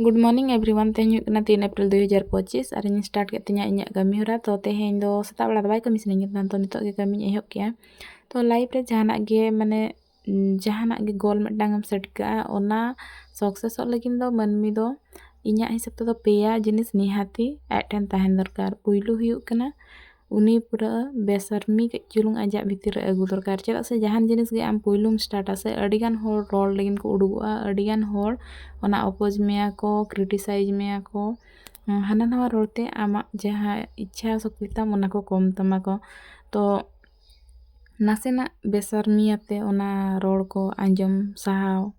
Good morning everyone तेज 3 अप्रैल 2025 और in start के इन कमी हरा तो तेज दो सेता बड़ा बै कमी सनाई तो नित कमी एहब के तो लाइफ रे जहाना गे माने जहाना गे गोल मिटांगम सेट का ओना सक्सेस लगिन दो मनमी दो इन्या हिसाब तो पेया जिनिस निहाती एटेन तहन दरकार पुइलू हुयुग कना उनी पूरा बेसरमी के चुलुंग आजा भितर अगु दरकार चेदा से जहान जिनिस गे आम पुइलुम स्टार्ट से अडिगान होड़ रोल लगिन को उडुगुआ अडिगान होड़ ओना अपोज मेया को क्रिटिसाइज मेया को हाना नवा रोते आमा जहाँ इच्छा शक्ति ताम ओना को कम तमा को तो नासेना बेसरमियाते ओना रोड को आंजम सहाव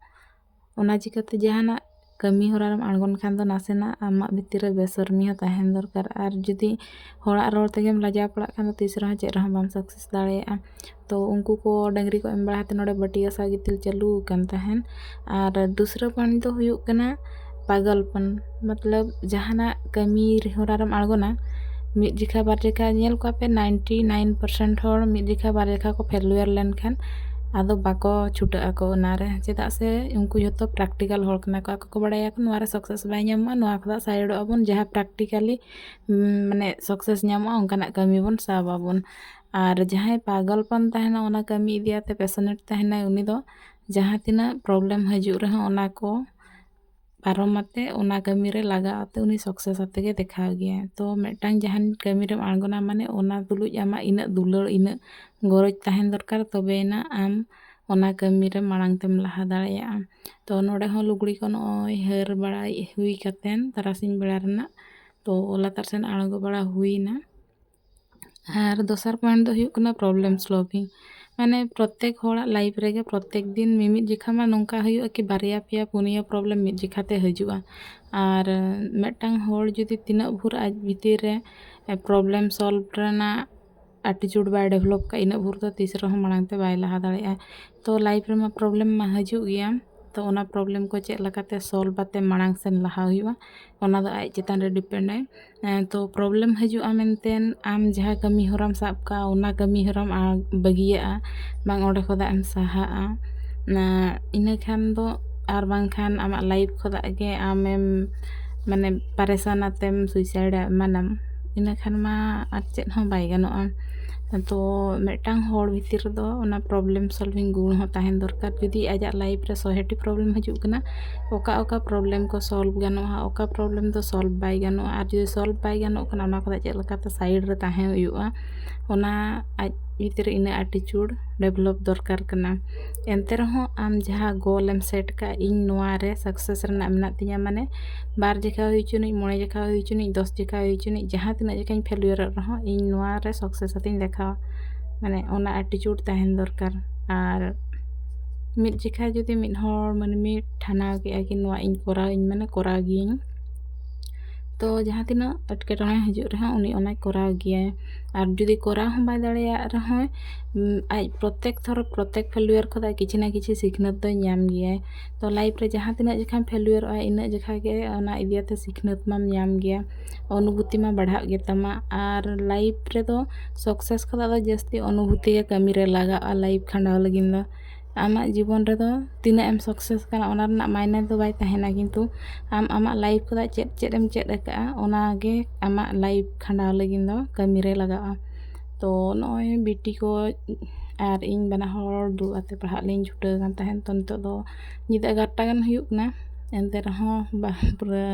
ओना चिकाते जहाना कमी होरारम आंगन खान दो नासेना आमा भितर बेसरमी तहन दरकार और जुदी होड़ा रोड तेगेम लजा पड़ा खान तीस रहा चेद रहा बाम सक्सेस दाड़ेया तो उनको को डंगरी को एम बड़ाते नोडे बटिया सा गितिल चालू कन तहन और दूसरा पॉइंट तो हुयुग कना पागलपन मतलब जहाना कमी होरारम आंगना मिद जिखा बार जिखा नेल को पे 99% होड़ मिद जिखा बार जिखा को फेलुएर लेन खान आदो बाको छुटा आको नारे चेदा से उनको जो प्रैक्टिकल होड़ कना को बड़ाया को नोरा सक्सेस बाय ᱧᱟᱢᱚᱜᱼᱟ नोआ खदा साइड अबन जहाँ प्रैक्टिकली माने सक्सेस ᱧᱟᱢᱚᱜᱼᱟ उनकाना कमी बन साब अबन और जहाँ पागलपन तहना ओना कमी इदियाते पैशनेट तहना उनी दो जहाँ तिना प्रॉब्लम हजु रहा ओना को पारमाते ओना कमी रे लगाते उनी सक्सेस आते के देखा गया तो मेटांग जहान कमी रे आंगना माने ओना तुलुज आमा इना दुलर इना गरज तहन दरकार तबेना आम ओना कमी रे मांग तेम लहा दाड़ेया तो नोडे हो लुगड़ी को नय हर बड़ा हुई कतेन तरासिन बेड़ा रना तो लातार सेन आंगो बड़ा हुईना और दोसर पॉइंट दो हुयुग प्रॉब्लम सॉल्विंग माने प्रत्येक होड़ा लाइफ रे प्रत्येक दिन मिमिद जिखा मा नोंका हुयुग कि बारिया पिया पुनिया प्रॉब्लम मिद जिखाते हजुआ और मेटांग होड़ जुदी तिना भूर आज भीतर रे प्रॉब्लम सॉल्व रना एटीट्यूड बाय डेवलप का इना भूर तो तीसरा हम मांगते बाय लहा दाड़ेया तो लाइफ रे मा प्रॉब्लम मा हजु गया तो ओना प्रॉब्लम को चेक लगाते सॉल्व बाते मांग सेन लहा हुआ ओना दो आज चितान रे डिपेंड है तो प्रॉब्लम हजुआ मेनतेन आम जहाँ कमी होराम साब का ओना कमी होराम बगिया बांग ओडे खोदा एम सहा इना खान दो और बांग खान आमा लाइफ खोदा के आमेम माने परेशान आतेम सुइसाइड मानम इना खान मा आर चेद हो बाय गानोआ तो मेटांग होड़ भीतर दो ओना प्रॉब्लम सॉल्विंग गुण हो तहन दरकार जुदी आजा लाइफ रे सोहेटी प्रॉब्लम हजु कना ओका ओका प्रॉब्लम को सॉल्व गानोआ ओका प्रॉब्लम तो सॉल्व बाय गानोआ और जुदी सॉल्व बाय गानो कना ओना को चेद लकाते साइड रे ताहे हुयुआ ओना आज भीतर इना एटीट्यूड डेवलप दरकार कना एनते रहो आम जहाँ गोल एम सेट का इन नोआ रे सक्सेस रना मेना तिया माने बार जखा हुई चुनी मोड़े जखा हुई चुनी 10 जखा हुई चुनी जहाँ तना जखा फेलुयर रहो इन नोआ रे सक्सेस आतिन देखा माने ओना एटीट्यूड तहन दरकार और मिद जखा जुदी मिद होड़ मनमी ठाना के कि नोआ इन कोरा इन माने कोरा गियन तो जहाँ तीना एटकेटणे हजु रहा उनी ओना कोरा गया और जुदी कोरा हम बाय दाड़ेया रहा आज प्रत्येक थर प्रत्येक फेलुयर खोदा किछि ना किछि सिखनत तो नाम गया तो लाइफ रे जहाँ तीना जखा फेलुयर इना जखा के ओना इदियाते सिखनत माम नाम गया अनुभूति मा बढ़ा गे तमा और लाइफ रे दो सक्सेस खोदा दो जस्ती अनुभूति के कमी रे लगा लाइफ खांडाव लगिन दो आमा जीवन रे दो तीना एम सक्सेस कना ओना रना मायने दो बाय तहना किंतु आम आमा लाइफ खोदा चेद चेद एम चेद का ओना गे आमा लाइफ खांडाव लगिन दो कमी रे लगा तो नय बिटी को और इन बना होड़ दु आते पढ़ा लिन छुटा कान तहन तो नितो दो निदा 11टा गान हुयुग ना एनते रहो पूरा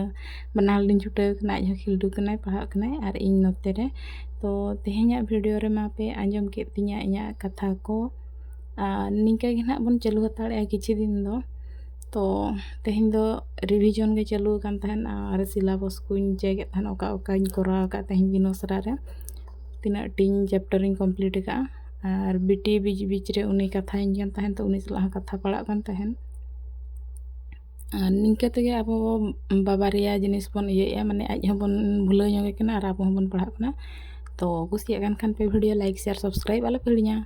बनाल लिन छुटा कना आज खिलडू कना पढ़ा कना और इन नोते रे तो तेहेኛ वीडियो रे मापे आंजम के तिया इया कथा को निंका गे ना बन चालू हताड़े किछि दिन दो तो तेहें दो रिविजन के चालू कान तहन और सिलेबस को चेक तहन ओका ओका कोराव का तेहें दिन उसरा रे तीना टीन चैप्टर इन कंप्लीट का और बिटी बीच बीच रे उनी कथा इन तहन तो उनी सलाह कथा पढ़ा कान तहन निंका तेगे अब बाबा रिया जिनिस बन इया माने आज हबन भुला ñoगे कना और अब हबन पढ़ा कना तो कुसिया कान खान पे वीडियो लाइक शेयर सब्सक्राइब आला पे हिड़िया।